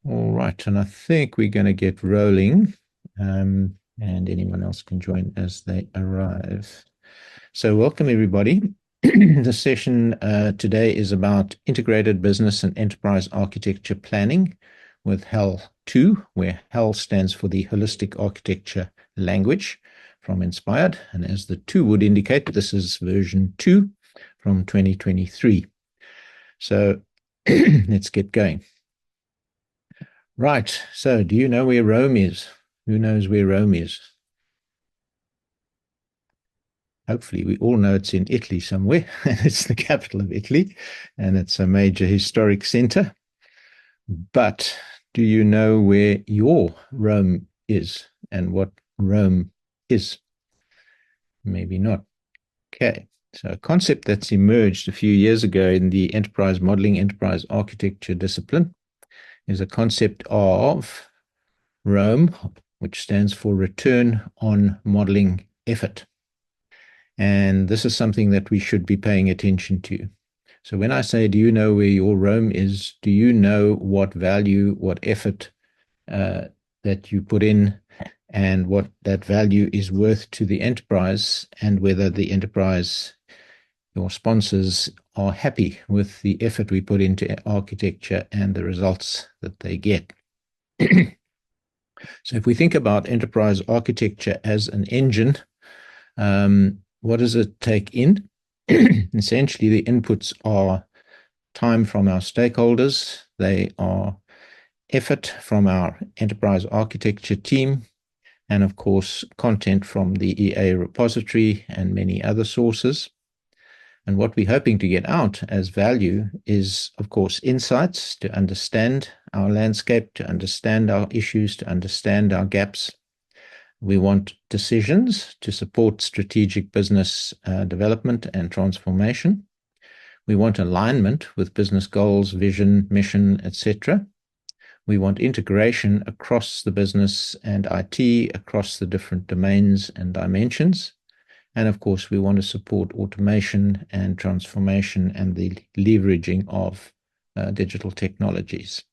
All right, and I think we're going to get rolling, and anyone else can join as they arrive. So, welcome everybody. The session today is about integrated business and enterprise architecture planning with HAL 2, where HAL stands for the Holistic Architecture Language from Inspired. And as the 2 would indicate, this is version 2 from 2023. So, let's get going. Right. So, do you know where Rome is? Who knows where Rome is? Hopefully, we all know it's in Italy somewhere. It's the capital of Italy, and it's a major historic center. But do you know where your Rome is and what Rome is? Maybe not. Okay. So, a concept that's emerged a few years ago in the enterprise modeling, enterprise architecture discipline is a concept of Rome, which stands for Return on Modeling Effort. And this is something that we should be paying attention to. So when I say, do you know where your Rome is? Do you know what value, what effort that you put in and what that value is worth to the enterprise, and whether the enterprise, your sponsors, are happy with the effort we put into architecture and the results that they get? So if we think about enterprise architecture as an engine, what does it take in? Essentially, the inputs are time from our stakeholders. They are effort from our enterprise architecture team, and of course, content from the EA repository and many other sources. And what we're hoping to get out as value is, of course, insights to understand our landscape, to understand our issues, to understand our gaps. We want decisions to support strategic business development and transformation. We want alignment with business goals, vision, mission, etc. We want integration across the business and IT, across the different domains and dimensions. And of course, we want to support automation and transformation and the leveraging of digital technologies.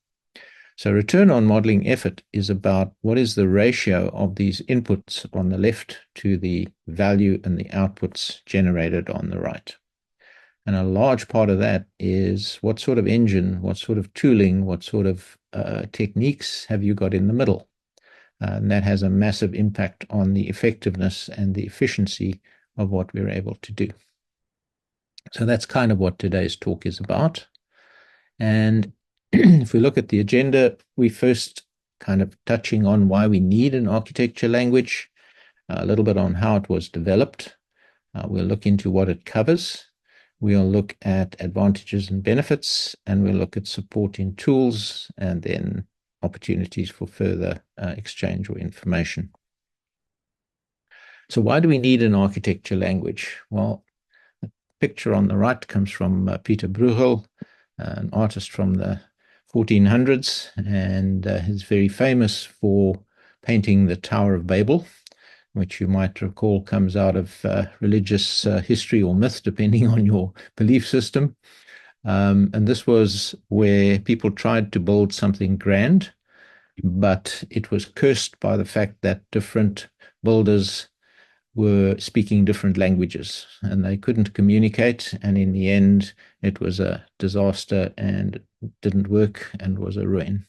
So return on modeling effort is about what is the ratio of these inputs on the left to the value and the outputs generated on the right. And a large part of that is what sort of engine, what sort of tooling, what sort of techniques have you got in the middle? And that has a massive impact on the effectiveness and the efficiency of what we're able to do. So that's kind of what today's talk is about. And if we look at the agenda, we first kind of touching on why we need an architecture language, a little bit on how it was developed. We'll look into what it covers. We'll look at advantages and benefits, and we'll look at supporting tools, and then opportunities for further exchange or information. So why do we need an architecture language? Well, the picture on the right comes from Peter Bruegel, an artist from the 1400s, and he's very famous for painting the Tower of Babel, which you might recall comes out of religious history or myth, depending on your belief system. And this was where people tried to build something grand, but it was cursed by the fact that different builders were speaking different languages and they couldn't communicate. And in the end, it was a disaster and didn't work and was a ruin.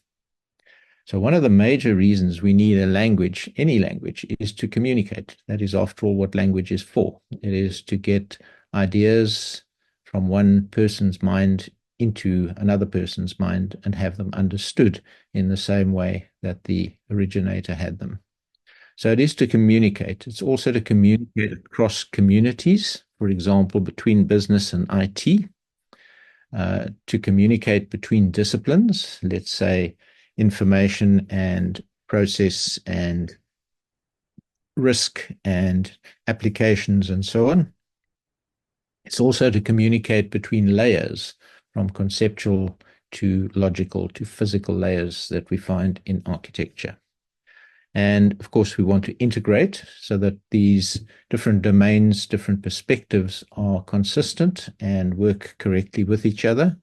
So one of the major reasons we need a language, any language, is to communicate. That is, after all, what language is for. It is to get ideas from one person's mind into another person's mind and have them understood in the same way that the originator had them. So it is to communicate. It's also to communicate across communities, for example, between business and IT, to communicate between disciplines, let's say information and process and risk and applications and so on. It's also to communicate between layers, from conceptual to logical to physical layers that we find in architecture. And of course, we want to integrate so that these different domains, different perspectives are consistent and work correctly with each other.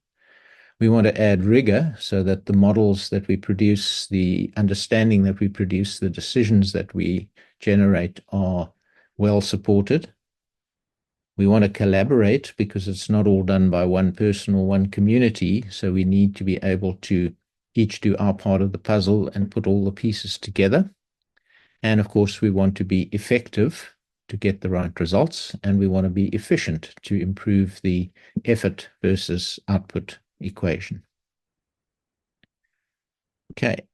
We want to add rigor so that the models that we produce, the understanding that we produce, the decisions that we generate are well supported. We want to collaborate because it's not all done by one person or one community. So we need to be able to each do our part of the puzzle and put all the pieces together. And of course, we want to be effective to get the right results, and we want to be efficient to improve the effort versus output equation. Okay,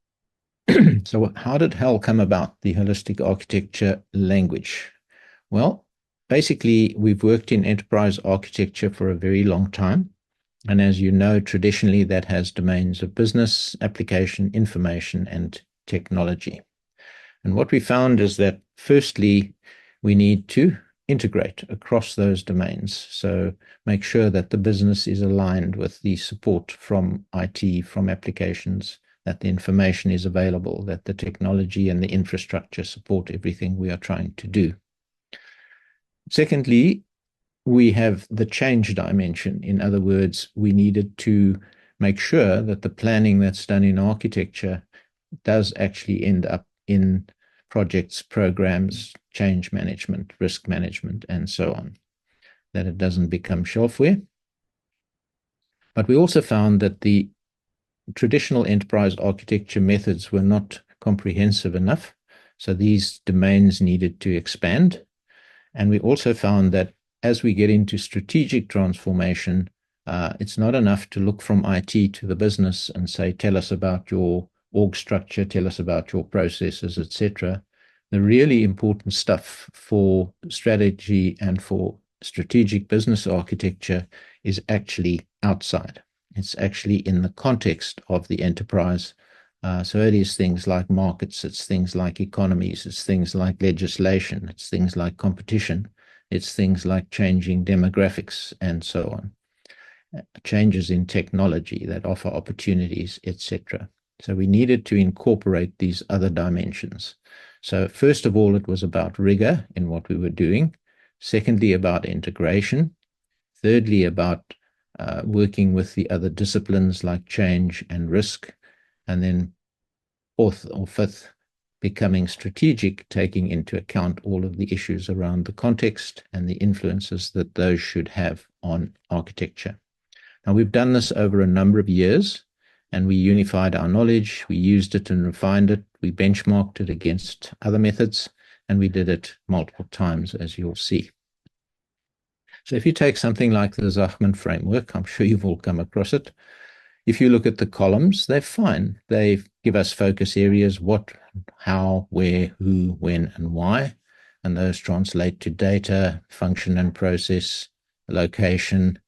so how did HAL come about, the holistic architecture language? Well, basically, we've worked in enterprise architecture for a very long time. And as you know, traditionally, that has domains of business, application, information, and technology. And what we found is that, firstly, we need to integrate across those domains. So make sure that the business is aligned with the support from IT, from applications, that the information is available, that the technology and the infrastructure support everything we are trying to do. Secondly, we have the change dimension. In other words, we needed to make sure that the planning that's done in architecture does actually end up in projects, programs, change management, risk management, and so on, that it doesn't become shelfware. But we also found that the traditional enterprise architecture methods were not comprehensive enough. So these domains needed to expand. And we also found that as we get into strategic transformation, it's not enough to look from IT to the business and say, tell us about your org structure, tell us about your processes, etc. The really important stuff for strategy and for strategic business architecture is actually outside. It's actually in the context of the enterprise. So it is things like markets, it's things like economies, it's things like legislation, it's things like competition, it's things like changing demographics and so on. Changes in technology that offer opportunities, etc. So we needed to incorporate these other dimensions. So first of all, it was about rigor in what we were doing. Secondly, about integration. Thirdly, about working with the other disciplines like change and risk. And then fourth or fifth, becoming strategic, taking into account all of the issues around the context and the influences that those should have on architecture. Now, we've done this over a number of years, and we unified our knowledge, we used it and refined it, we benchmarked it against other methods, and we did it multiple times, as you'll see. So if you take something like the Zachman framework, I'm sure you've all come across it. If you look at the columns, they're fine. They give us focus areas, what, how, where, who, when, and why. And those translate to data, function and process, location,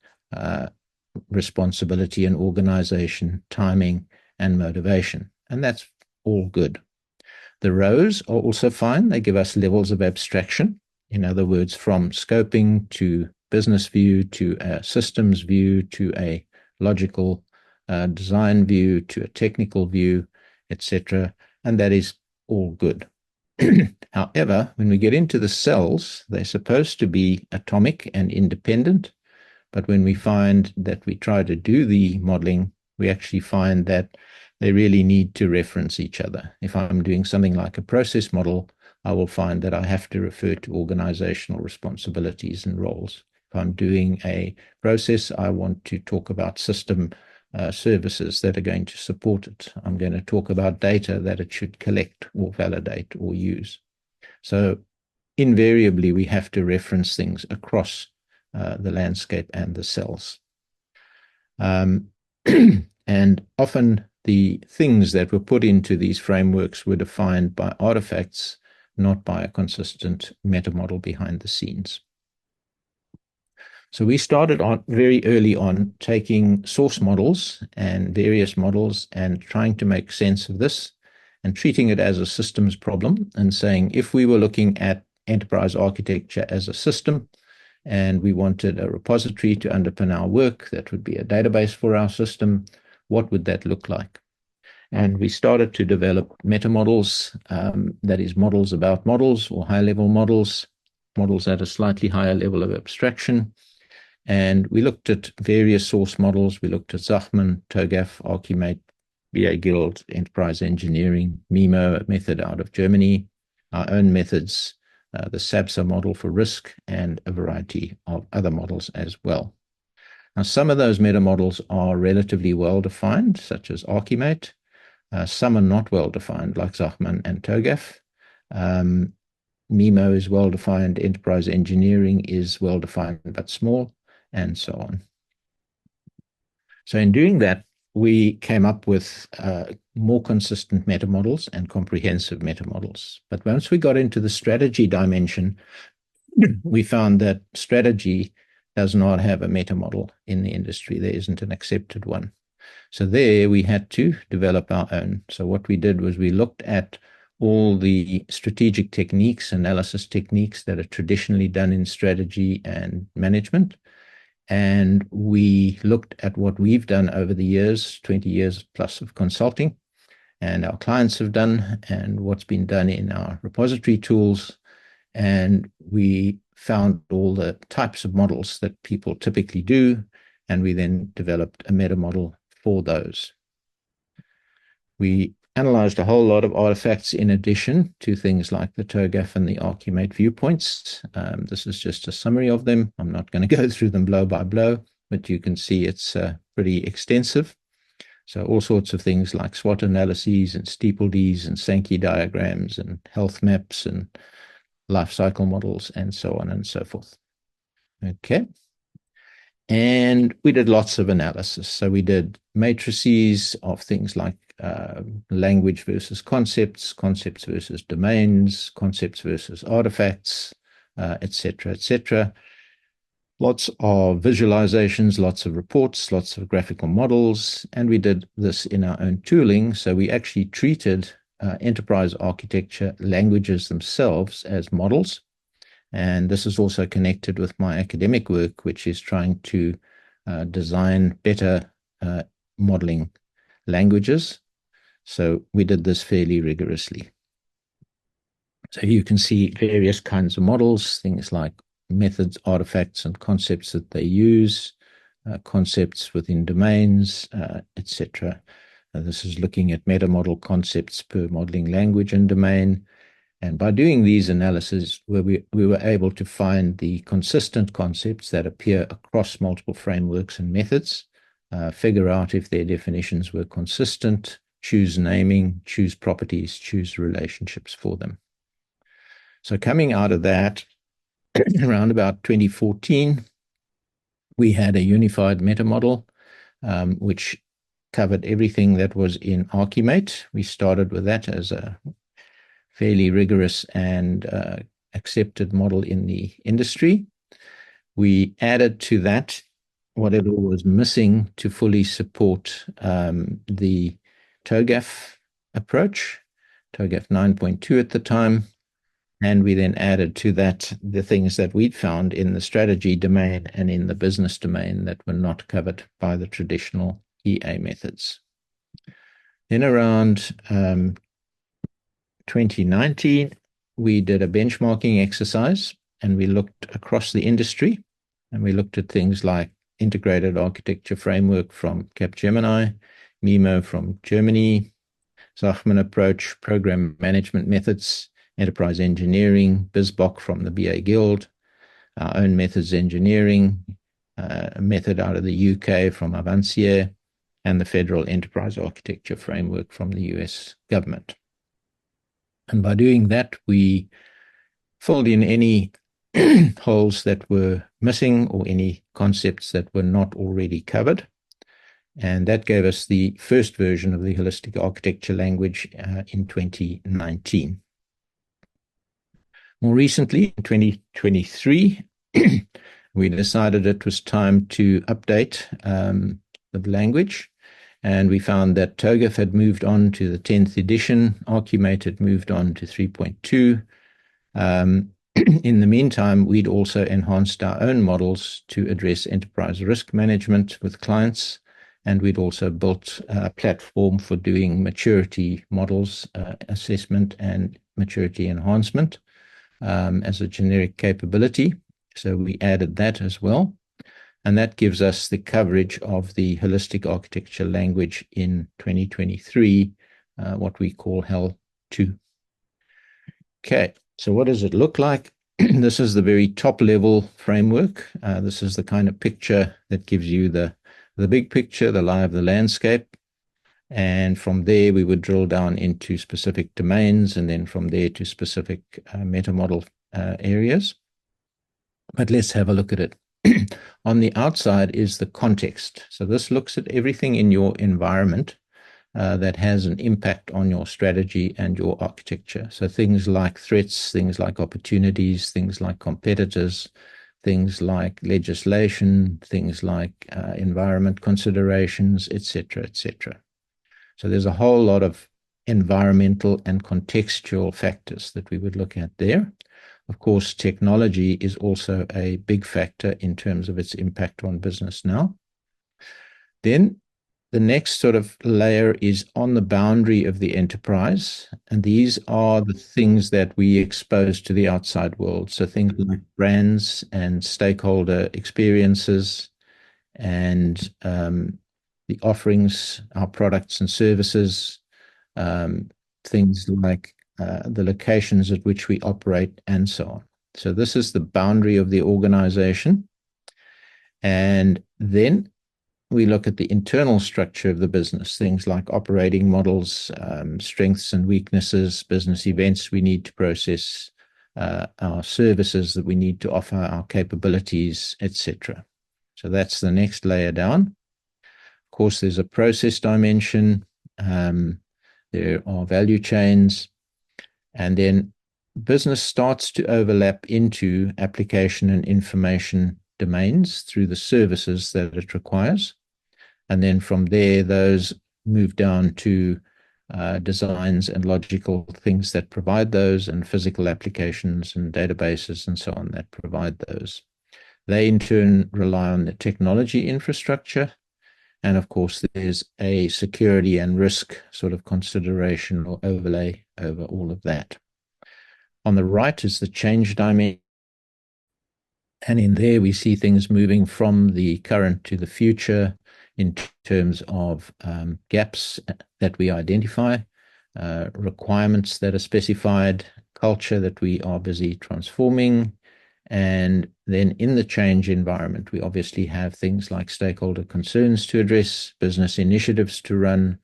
responsibility and organization, timing, and motivation. And that's all good. The rows are also fine. They give us levels of abstraction. In other words, from scoping to business view to a systems view to a logical design view to a technical view, etc. And that is all good. However, when we get into the cells, they're supposed to be atomic and independent. But when we find that we try to do the modeling, we actually find that they really need to reference each other. If I'm doing something like a process model, I will find that I have to refer to organizational responsibilities and roles. If I'm doing a process, I want to talk about system services that are going to support it. I'm going to talk about data that it should collect or validate or use. So invariably, we have to reference things across the landscape and the cells. And often the things that were put into these frameworks were defined by artifacts, not by a consistent meta model behind the scenes. So we started on very early on taking source models and various models and trying to make sense of this and treating it as a systems problem and saying, if we were looking at enterprise architecture as a system and we wanted a repository to underpin our work, that would be a database for our system, what would that look like? And we started to develop meta models, that is models about models or high-level models, models at a slightly higher level of abstraction. And we looked at various source models. We looked at Zachman, TOGAF, Archimate, BA Guild, Enterprise Engineering, MIMO, a method out of Germany, our own methods, the SABSA model for risk, and a variety of other models as well. Now, some of those meta models are relatively well defined, such as Archimate. Some are not well defined, like Zachman and TOGAF. MIMO is well defined, Enterprise Engineering is well defined but small, and so on. So in doing that, we came up with more consistent meta models and comprehensive meta models. But once we got into the strategy dimension, we found that strategy does not have a meta model in the industry. There isn't an accepted one. So there we had to develop our own. So what we did was we looked at all the strategic techniques, analysis techniques that are traditionally done in strategy and management. And we looked at what we've done over the years, 20 years plus of consulting, and our clients have done, and what's been done in our repository tools. And we found all the types of models that people typically do, and we then developed a meta model for those. We analyzed a whole lot of artifacts in addition to things like the TOGAF and the Archimate viewpoints. This is just a summary of them. I'm not going to go through them blow by blow, but you can see it's pretty extensive. So all sorts of things like SWOT analyses and steeple-Ds and Sankey diagrams and health maps and life cycle models and so on and so forth. Okay. And we did lots of analysis. So we did matrices of things like language versus concepts, concepts versus domains, concepts versus artifacts, etc., etc. Lots of visualizations, lots of reports, lots of graphical models, and we did this in our own tooling. So we actually treated enterprise architecture languages themselves as models. And this is also connected with my academic work, which is trying to design better modeling languages. So we did this fairly rigorously. So you can see various kinds of models, things like methods, artifacts, and concepts that they use, concepts within domains, etc. This is looking at meta model concepts per modeling language and domain. And by doing these analyses, we were able to find the consistent concepts that appear across multiple frameworks and methods, figure out if their definitions were consistent, choose naming, choose properties, choose relationships for them. So coming out of that, around about 2014, we had a unified meta model, which covered everything that was in Archimate. We started with that as a fairly rigorous and accepted model in the industry. We added to that whatever was missing to fully support the TOGAF approach, TOGAF 9.2 at the time. And we then added to that the things that we'd found in the strategy domain and in the business domain that were not covered by the traditional EA methods. Then around 2019, we did a benchmarking exercise and we looked across the industry and we looked at things like integrated architecture framework from Capgemini, MIMO from Germany, Zachman approach, program management methods, enterprise engineering, BizBock from the BA Guild, our own methods engineering, a method out of the UK from Avancier, and the Federal Enterprise Architecture Framework from the US government. And by doing that, we filled in any holes that were missing or any concepts that were not already covered. And that gave us the first version of the holistic architecture language in 2019. More recently, in 2023, we decided it was time to update the language. And we found that TOGAF had moved on to the 10th edition. Archimate had moved on to 3.2. In the meantime, we'd also enhanced our own models to address enterprise risk management with clients. And we'd also built a platform for doing maturity models, assessment and maturity enhancement as a generic capability. So we added that as well. And that gives us the coverage of the holistic architecture language in 2023, what we call HAL 2. Okay, so what does it look like? This is the very top level framework. This is the kind of picture that gives you the big picture, the lie of the landscape. And from there, we would drill down into specific domains, and then from there to specific meta model areas. But let's have a look at it. On the outside is the context. So this looks at everything in your environment that has an impact on your strategy and your architecture. So things like threats, things like opportunities, things like competitors, things like legislation, things like environment considerations, etc., etc. So there's a whole lot of environmental and contextual factors that we would look at there. Of course, technology is also a big factor in terms of its impact on business now. Then the next sort of layer is on the boundary of the enterprise. And these are the things that we expose to the outside world. So things like brands and stakeholder experiences and the offerings, our products and services, things like the locations at which we operate, and so on. So this is the boundary of the organization. And then we look at the internal structure of the business, things like operating models, strengths and weaknesses, business events we need to process, our services that we need to offer, our capabilities, etc. So that's the next layer down. Of course, there's a process dimension. There are value chains. And then business starts to overlap into application and information domains through the services that it requires. And then from there, those move down to designs and logical things that provide those, and physical applications and databases and so on that provide those. They in turn rely on the technology infrastructure. And of course, there's a security and risk sort of consideration or overlay over all of that. On the right is the change dimension. And in there, we see things moving from the current to the future in terms of gaps that we identify, requirements that are specified, culture that we are busy transforming. And then in the change environment, we obviously have things like stakeholder concerns to address, business initiatives to run,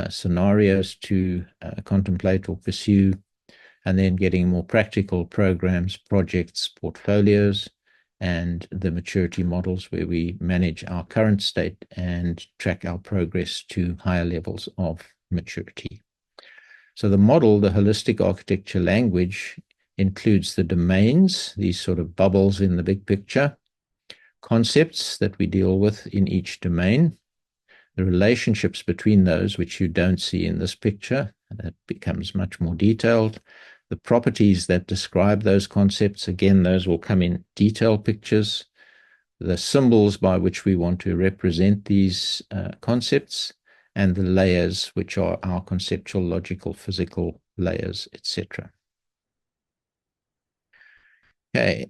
scenarios to contemplate or pursue, and then getting more practical programs, projects, portfolios, and the maturity models where we manage our current state and track our progress to higher levels of maturity. So the model, the holistic architecture language, includes the domains, these sort of bubbles in the big picture, concepts that we deal with in each domain, the relationships between those, which you don't see in this picture, that becomes much more detailed, the properties that describe those concepts, again, those will come in detailed pictures, the symbols by which we want to represent these concepts, and the layers, which are our conceptual, logical, physical layers, etc. Okay,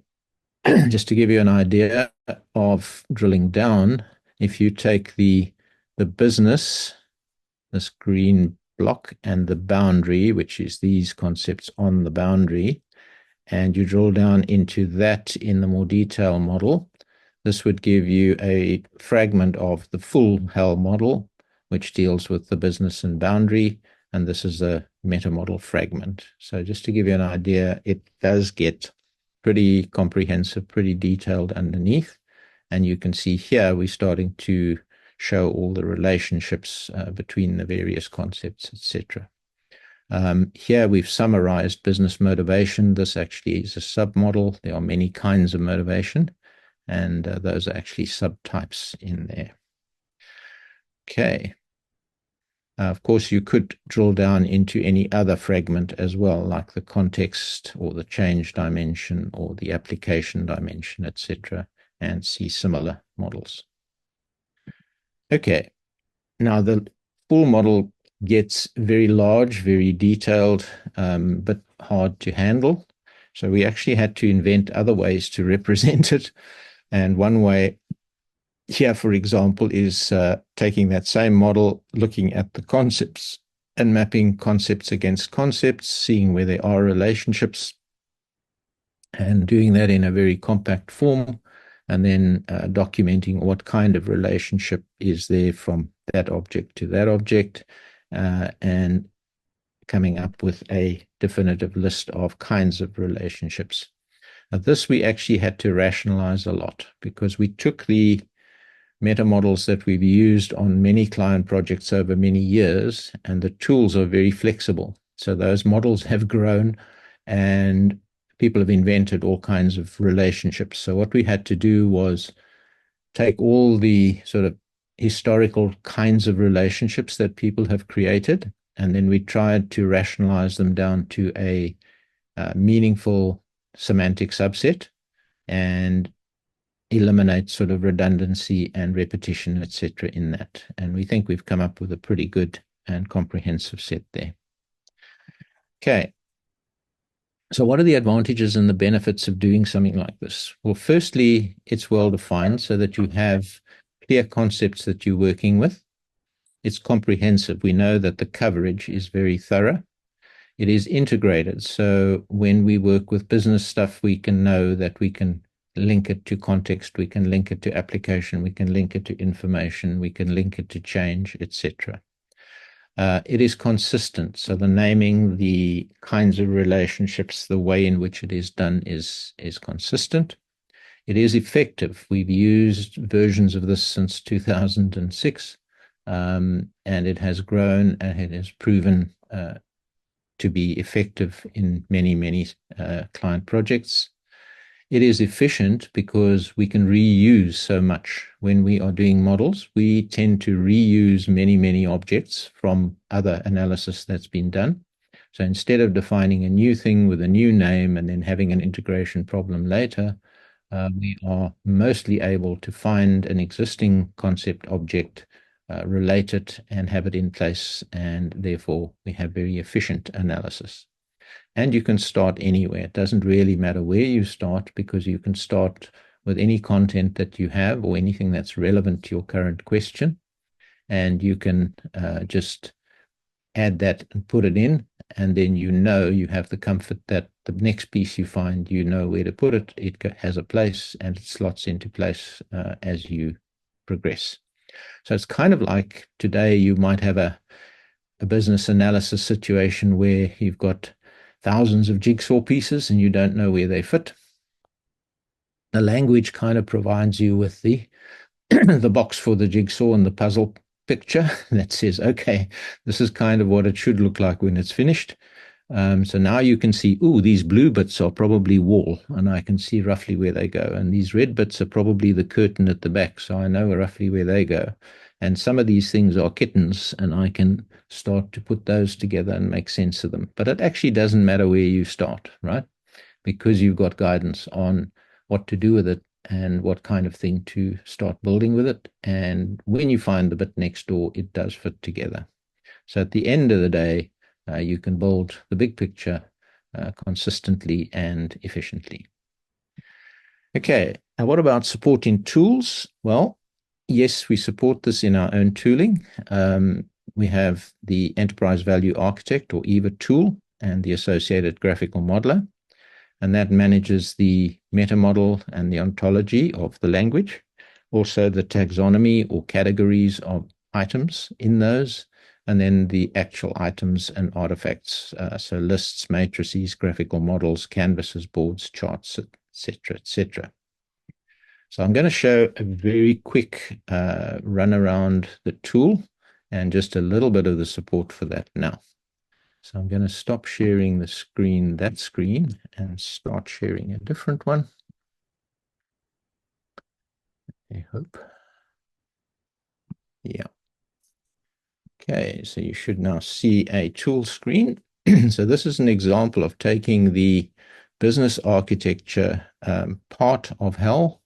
just to give you an idea of drilling down, if you take the business, this green block, and the boundary, which is these concepts on the boundary, and you drill down into that in the more detailed model, this would give you a fragment of the full HAL model, which deals with the business and boundary, and this is a meta model fragment. So just to give you an idea, it does get pretty comprehensive, pretty detailed underneath. And you can see here we're starting to show all the relationships between the various concepts, etc. Here we've summarized business motivation. This actually is a submodel. There are many kinds of motivation, and those are actually subtypes in there. Okay. Of course, you could drill down into any other fragment as well, like the context or the change dimension or the application dimension, etc., and see similar models. Okay, now the full model gets very large, very detailed, but hard to handle. So we actually had to invent other ways to represent it. And one way here, for example, is taking that same model, looking at the concepts and mapping concepts against concepts, seeing where there are relationships, and doing that in a very compact form, and then documenting what kind of relationship is there from that object to that object, and coming up with a definitive list of kinds of relationships. Now, this we actually had to rationalize a lot, because we took the meta models that we've used on many client projects over many years, and the tools are very flexible. So those models have grown, and people have invented all kinds of relationships. So what we had to do was take all the sort of historical kinds of relationships that people have created, and then we tried to rationalize them down to a meaningful semantic subset and eliminate sort of redundancy and repetition, etc. in that. And we think we've come up with a pretty good and comprehensive set there. Okay. So what are the advantages and the benefits of doing something like this? Well, firstly, it's well defined so that you have clear concepts that you're working with. It's comprehensive. We know that the coverage is very thorough. It is integrated. So when we work with business stuff, we can know that we can link it to context, we can link it to application, we can link it to information, we can link it to change, etc. It is consistent. So the naming, the kinds of relationships, the way in which it is done is consistent. It is effective. We've used versions of this since 2006, and it has grown and it has proven to be effective in many, many client projects. It is efficient because we can reuse so much. When we are doing models, we tend to reuse many, many objects from other analysis that's been done. So instead of defining a new thing with a new name and then having an integration problem later, we are mostly able to find an existing concept object, relate it, and have it in place, and therefore we have very efficient analysis. And you can start anywhere. It doesn't really matter where you start, because you can start with any content that you have or anything that's relevant to your current question. And you can just add that and put it in. And then you have the comfort that the next piece you find, you know where to put it. It has a place and it slots into place as you progress. So it's kind of like today you might have a business analysis situation where you've got thousands of jigsaw pieces and you don't know where they fit. The language kind of provides you with the the box for the jigsaw and the puzzle picture that says, okay, this is kind of what it should look like when it's finished. So now you can see, oh, these blue bits are probably wall, and I can see roughly where they go. And these red bits are probably the curtain at the back, so I know roughly where they go. And some of these things are kittens, and I can start to put those together and make sense of them. But it actually doesn't matter where you start, right? Because you've got guidance on what to do with it and what kind of thing to start building with it. And when you find the bit next door, it does fit together. So at the end of the day, you can build the big picture consistently and efficiently. Okay, and what about supporting tools? Well, yes, we support this in our own tooling. We have the Enterprise Value Architect, or EVA tool, and the associated graphical modeler, and that manages the meta model and the ontology of the language, also the taxonomy or categories of items in those, and then the actual items and artifacts, so lists, matrices, graphical models, canvases, boards, charts, etc., etc. So I'm going to show a very quick run around the tool and just a little bit of the support for that now. So I'm going to stop sharing the screen, that screen, and start sharing a different one. I hope. Yeah. Okay, so you should now see a tool screen. So this is an example of taking the business architecture part of HAL,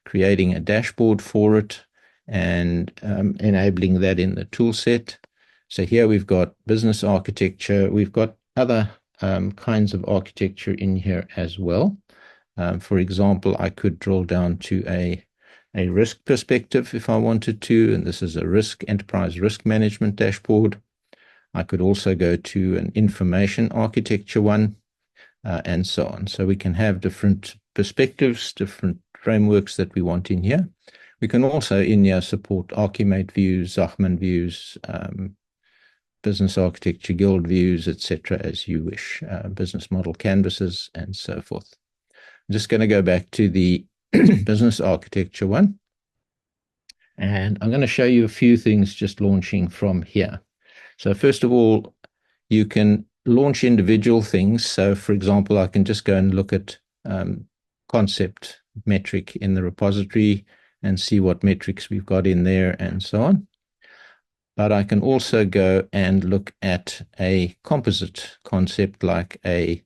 creating a dashboard for it, and enabling that in the tool set. So here we've got business architecture. We've got other kinds of architecture in here as well. For example, I could drill down to a a risk perspective if I wanted to, and this is a enterprise risk management dashboard. I could also go to an information architecture one, and so on. So we can have different perspectives, different frameworks that we want in here. We can also in here support Archimate views, Zachman views, business architecture guild views, etc., as you wish, business model canvases, and so forth. I'm just going to go back to the business architecture one. And I'm going to show you a few things just launching from here. So first of all, you can launch individual things. So for example, I can just go and look at concept metric in the repository and see what metrics we've got in there and so on. But I can also go and look at a composite concept like a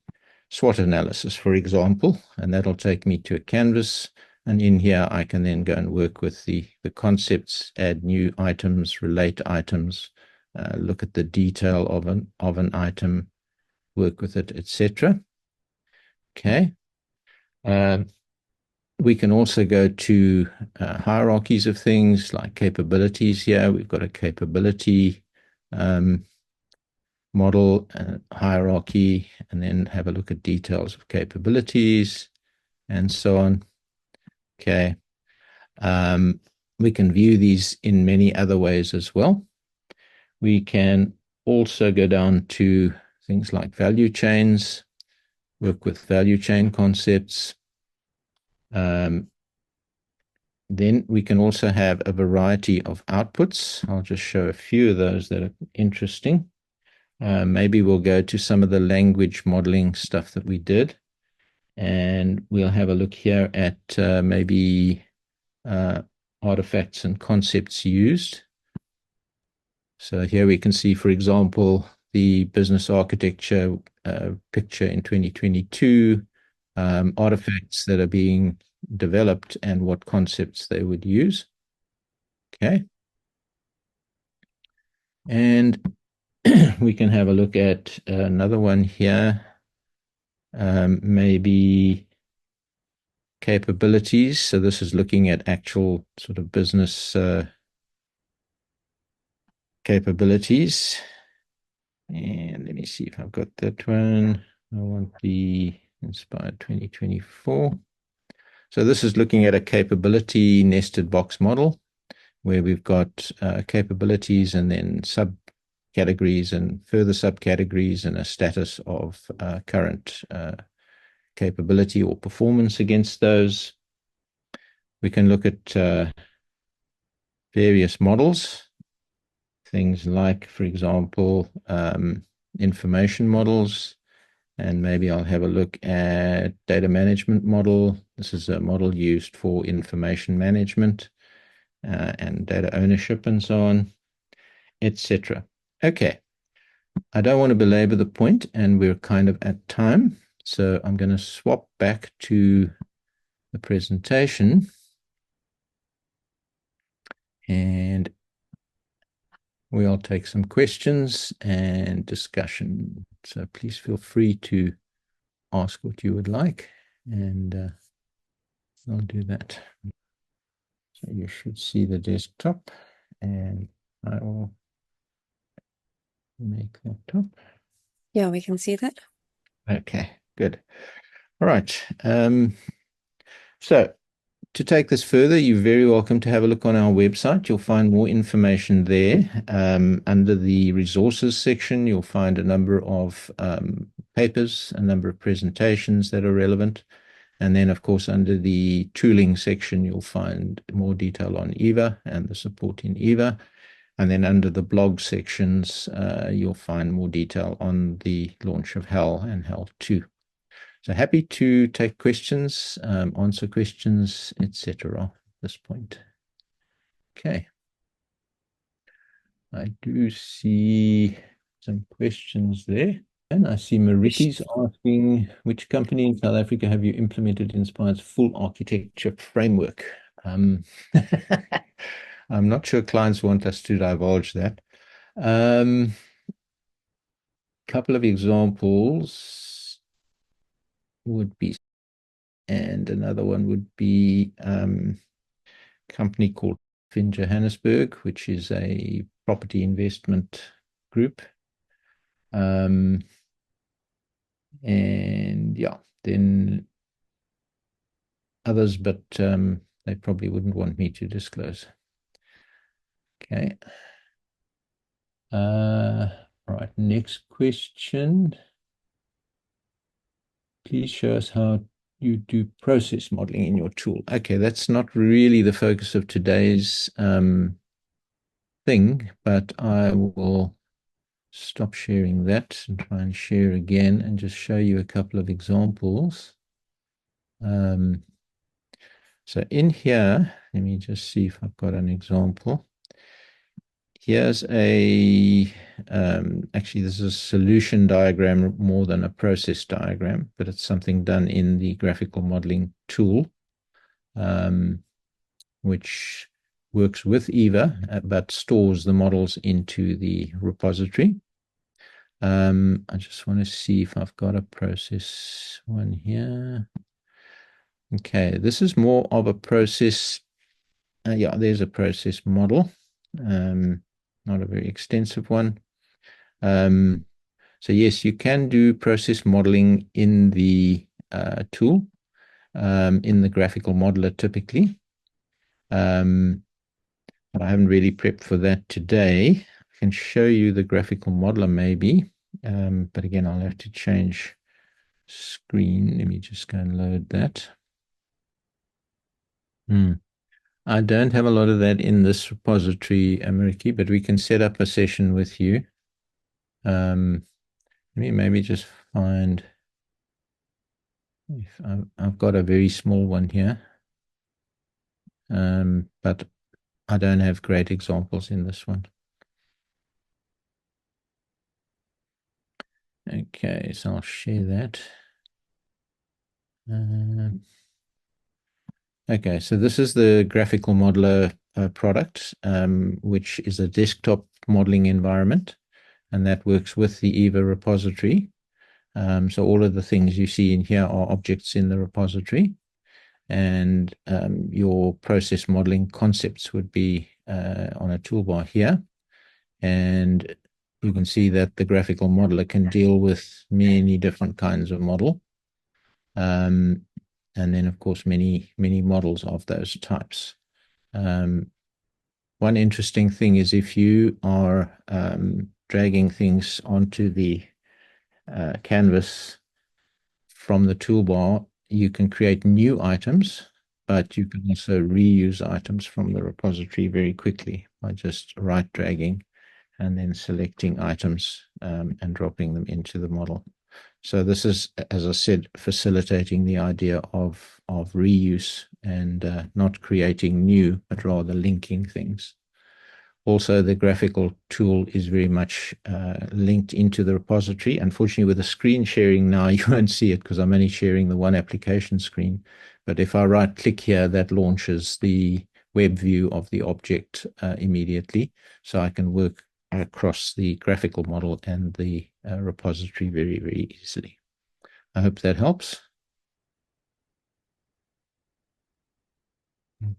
SWOT analysis, for example, and that'll take me to a canvas. And in here, I can then go and work with the concepts, add new items, relate items, look at the detail of an item, work with it, etc. Okay. We can also go to hierarchies of things like capabilities here. We've got a capability model hierarchy, and then have a look at details of capabilities and so on. Okay. We can view these in many other ways as well. We can also go down to things like value chains, work with value chain concepts. Then we can also have a variety of outputs. I'll just show a few of those that are interesting. Maybe we'll go to some of the language modeling stuff that we did, and we'll have a look here at maybe artifacts and concepts used. So here we can see, for example, the business architecture picture in 2022, artifacts that are being developed and what concepts they would use. Okay. And we can have a look at another one here, maybe capabilities. So this is looking at actual sort of business capabilities. And let me see if I've got that one. I want the Inspired 2024. So this is looking at a capability nested box model where we've got capabilities and then subcategories and further subcategories and a status of current capability or performance against those. We can look at various models, things like, for example, information models, and maybe I'll have a look at data management model. This is a model used for information management and data ownership and so on, etc. Okay, I don't want to belabor the point, and we're kind of at time, so I'm going to swap back to the presentation, and we'll take some questions and discussion. So please feel free to ask what you would like, and I'll do that. So you should see the desktop, and I will make that top. Yeah, we can see that. Okay, good. All right. So to take this further, you're very welcome to have a look on our website. You'll find more information there. Under the resources section, you'll find a number of papers, a number of presentations that are relevant. And then, of course, under the tooling section, you'll find more detail on EVA and the support in EVA. And then under the blog sections, you'll find more detail on the launch of HAL and HAL 2. So happy to take questions, answer questions, etc. at this point. Okay. I do see some questions there. And I see Mariki's asking, which company in South Africa have you implemented Inspired's full architecture framework? I'm not sure clients want us to divulge that. Couple of examples would be, and another one would be company called in Johannesburg, which is a property investment group. And yeah, then others, but they probably wouldn't want me to disclose. Okay. Right, next question. Please show us how you do process modeling in your tool. Okay, that's not really the focus of today's thing, but I will stop sharing that and try and share again and just show you a couple of examples. So in here, let me just see if I've got an example. Here's actually this is a solution diagram more than a process diagram, but it's something done in the graphical modeling tool, which works with Eva, but stores the models into the repository. I just want to see if I've got a process one here. Okay, this is more of a process. Yeah, there's a process model. Not a very extensive one. So yes, you can do process modeling in the tool, in the graphical modeler typically. But I haven't really prepped for that today. I can show you the graphical modeler maybe, but again, I'll have to change screen. Let me just go and load that. I don't have a lot of that in this repository, Ameriki, but we can set up a session with you. Let me maybe just find if I've got a very small one here, but I don't have great examples in this one. Okay, so I'll share that. Okay, so this is the graphical modeler product, which is a desktop modeling environment, and that works with the Eva repository. So all of the things you see in here are objects in the repository, and your process modeling concepts would be on a toolbar here. And you can see that the graphical modeler can deal with many different kinds of model. And then, of course, many models of those types. One interesting thing is if you are dragging things onto the canvas from the toolbar, you can create new items, but you can also reuse items from the repository very quickly by just right dragging and then selecting items and dropping them into the model. So this is, as I said, facilitating the idea of reuse and not creating new, but rather linking things. Also, the graphical tool is very much linked into the repository. Unfortunately, with the screen sharing now, you won't see it because I'm only sharing the one application screen. But if I right-click here, that launches the web view of the object immediately. So I can work across the graphical model and the repository very, very easily. I hope that helps.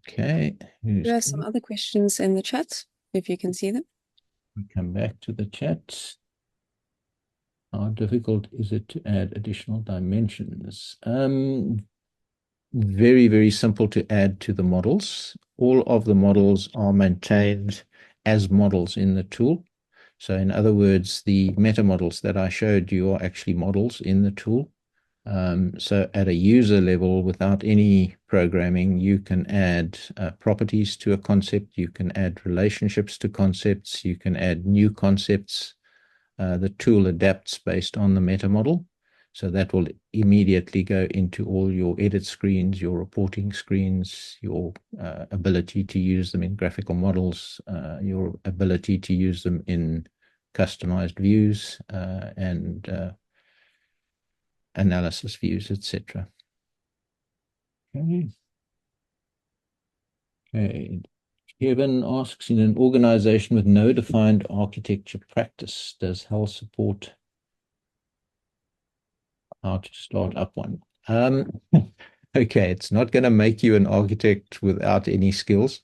Okay. There are some other questions in the chat, if you can see them. We come back to the chat. How difficult is it to add additional dimensions? Very, very simple to add to the models. All of the models are maintained as models in the tool. So in other words, the meta models that I showed you are actually models in the tool. So at a user level, without any programming, you can add properties to a concept, you can add relationships to concepts, you can add new concepts. The tool adapts based on the meta model. So that will immediately go into all your edit screens, your reporting screens, your ability to use them in graphical models, your ability to use them in customized views and analysis views, etc. Okay. Okay. Kevin asks, in an organization with no defined architecture practice, does HAL support how to start up one? Okay, it's not going to make you an architect without any skills,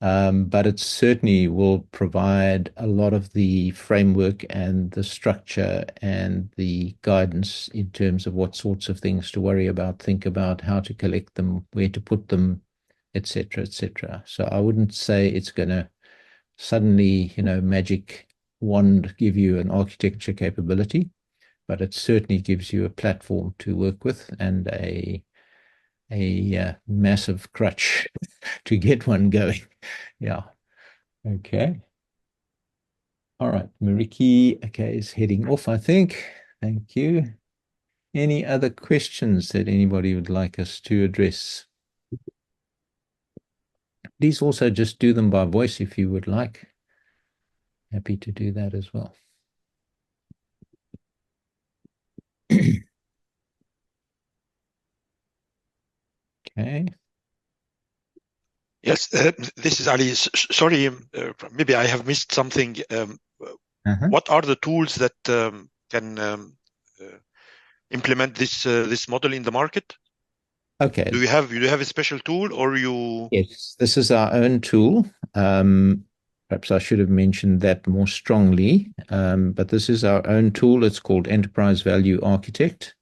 but it certainly will provide a lot of the framework and the structure and the guidance in terms of what sorts of things to worry about, think about, how to collect them, where to put them, etc., etc. So I wouldn't say it's going to suddenly, magic wand give you an architecture capability, but it certainly gives you a platform to work with and a massive crutch to get one going. Yeah. Okay. All right. Mariki, okay, is heading off, I think. Thank you. Any other questions that anybody would like us to address? Please also just do them by voice if you would like. Happy to do that as well. Okay. Yes, this is Ali. Sorry, maybe I have missed something. What are the tools that can implement this model in the market? Okay. Do you have a special tool, or you? Yes, this is our own tool. Perhaps I should have mentioned that more strongly, but this is our own tool. It's called Enterprise Value Architect,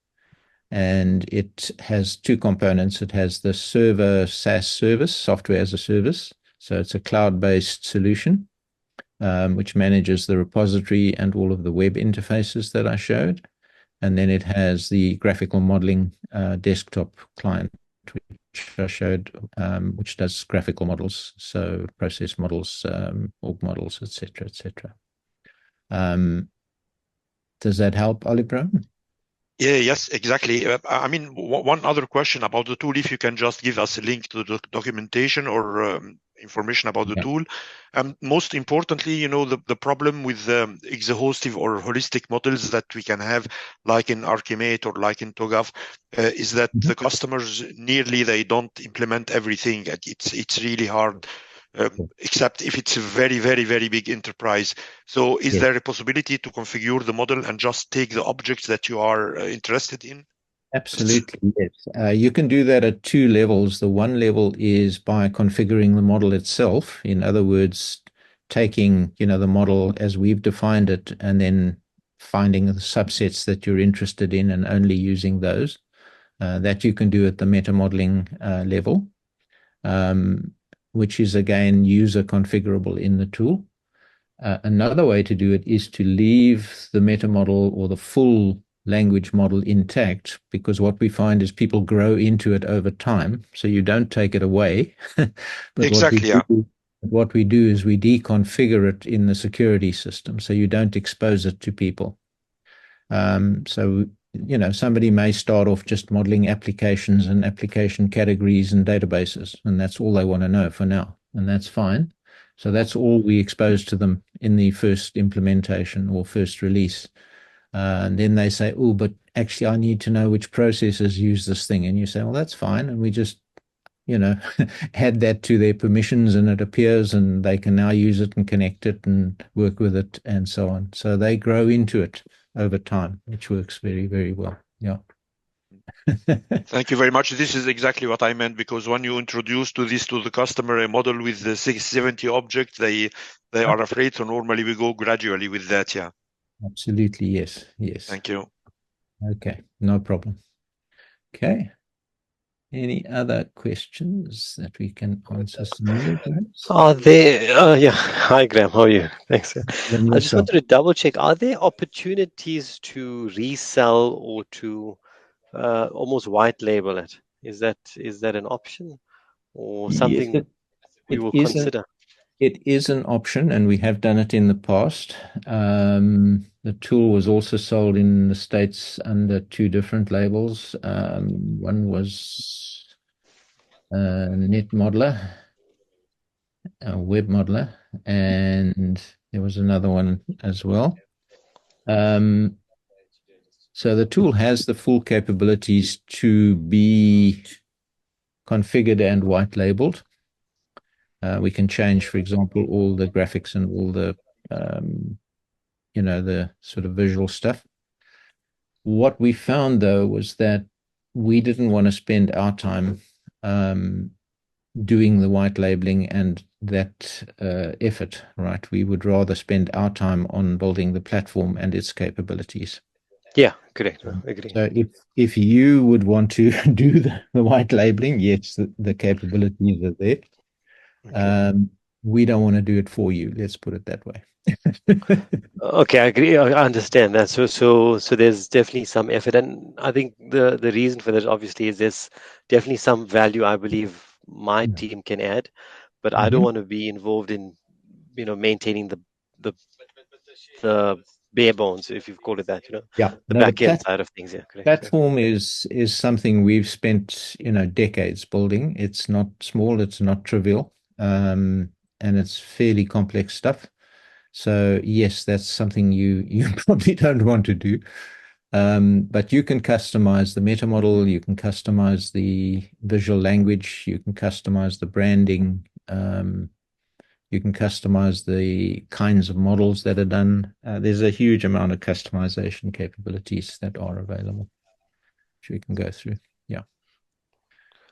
and it has two components. It has the server SaaS service, software as a service. So it's a cloud-based solution, which manages the repository and all of the web interfaces that I showed. And then it has the graphical modeling desktop client, which I showed, which does graphical models, so process models, org models, etc., etc. Does that help, Oliver? Yeah, yes, exactly. I mean, one other question about the tool, if you can just give us a link to the documentation or information about the tool. Most importantly, the problem with exhaustive or holistic models that we can have, like in Archimate or like in TOGAF, is that the customers they don't implement everything. It's really hard. Except if it's a very, very, very big enterprise. So is there a possibility to configure the model and just take the objects that you are interested in? Absolutely, yes. You can do that at two levels. The one level is by configuring the model itself. In other words, taking, the model as we've defined it and then finding the subsets that you're interested in and only using those. That you can do at the meta modeling level. Which is again user configurable in the tool. Another way to do it is to leave the meta model or the full language model intact, because what we find is people grow into it over time. So you don't take it away. But exactly, what we do is we deconfigure it in the security system, so you don't expose it to people. So somebody may start off just modeling applications and application categories and databases, and that's all they want to know for now, and that's fine. So that's all we expose to them in the first implementation or first release. And then they say, oh, but actually I need to know which processes use this thing. And you say, well, that's fine. And we just, add that to their permissions and it appears and they can now use it and connect it and work with it and so on. So they grow into it over time, which works very, very well. Yeah. Thank you very much. This is exactly what I meant, because when you introduce to the customer a model with the 670 objects, they are afraid. So normally we go gradually with that. Yeah. Absolutely. Yes. Yes. Thank you. Okay. No problem. Okay. Any other questions that we can answer? Are there, yeah. Hi, Graham. How are you? Thanks. I just wanted to double check. Are there opportunities to resell or to almost white label it? Is that an option or something we will consider? It is an option, and we have done it in the past. The tool was also sold in the States under two different labels. One was Net Modeler, Web Modeler, and there was another one as well. So the tool has the full capabilities to be configured and white labeled. We can change, for example, all the graphics and all the, the sort of visual stuff. What we found, though, was that we didn't want to spend our time doing the white labeling and that effort, right? We would rather spend our time on building the platform and its capabilities. Yeah, correct. Agree. So if you would want to do the white labeling, yes, the capabilities are there. Okay. We don't want to do it for you. Let's put it that way. Okay, I agree. I understand that. So there's definitely some effort, and I think the reason for that obviously is there's definitely some value I believe my Yeah. team can add, but I don't want to be involved in, maintaining the the bare bones, if you've called it that, Yeah. the No, the back end side of things. Yeah, correct. Yeah. platform is something we've spent, decades building. It's not small, it's not trivial, and it's fairly complex stuff. So yes, that's something you probably don't want to do. But you can customize the meta model, you can customize the visual language, you can customize the branding, you can customize the kinds of models that are done. There's a huge amount of customization capabilities that are available, which we can go through. Yeah.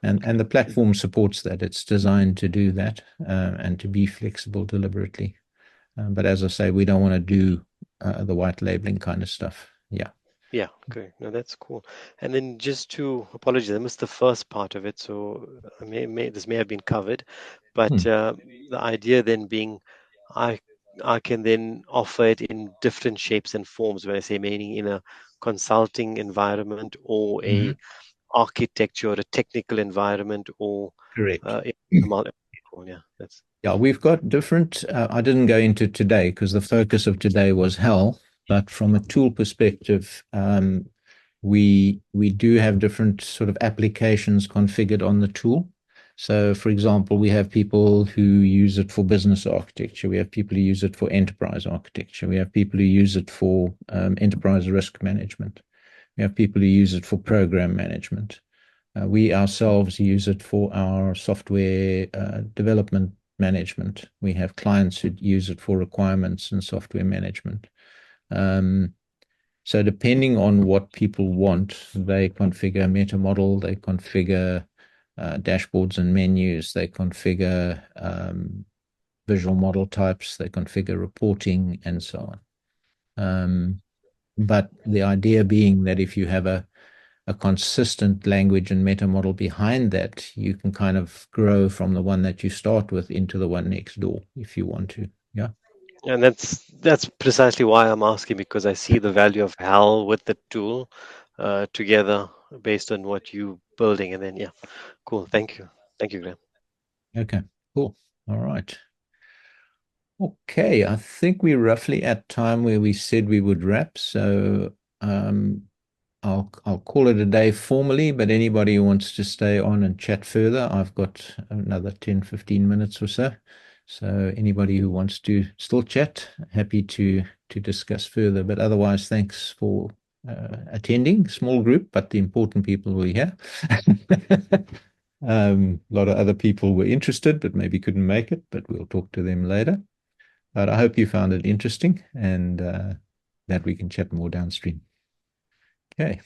And the platform supports that. It's designed to do that and to be flexible deliberately. But as I say, we don't want to do the white labeling kind of stuff. Yeah. Yeah, great. No, that's cool. And then just to apologize, I missed the first part of it, so this may have been covered, but the idea then being, I I can then offer it in different shapes and forms. When I say meaning in a consulting environment or Mhm. a architecture or a technical environment or Correct. in a cool, yeah, that's Yeah, we've got different. I didn't go into today because the focus of today was HAL, but from a tool perspective, we do have different sort of applications configured on the tool. So, for example, we have people who use it for business architecture. We have people who use it for enterprise architecture. We have people who use it for enterprise risk management. We have people who use it for program management. We ourselves use it for our software development management. We have clients who use it for requirements and software management. Um, so depending on what people want, they configure meta model, they configure dashboards and menus, they configure visual model types, they configure reporting, and so on. But the idea being that if you have a consistent language and meta model behind that, you can kind of grow from the one that you start with into the one next door if you want to. Yeah. and that's precisely why I'm asking, because I see the value of HAL with the tool together based on what you building, and then yeah, cool. Thank you, Graham. Okay. Cool. All right. Okay. I think we're roughly at time where we said we would wrap. So I'll call it a day formally, but anybody who wants to stay on and chat further, I've got another 10-15 minutes or so. So anybody who wants to still chat, happy to discuss further. But otherwise, thanks for attending. Small group, but the important people were here. A lot of other people were interested, but maybe couldn't make it, but we'll talk to them later. But I hope you found it interesting and that we can chat more downstream. Okay.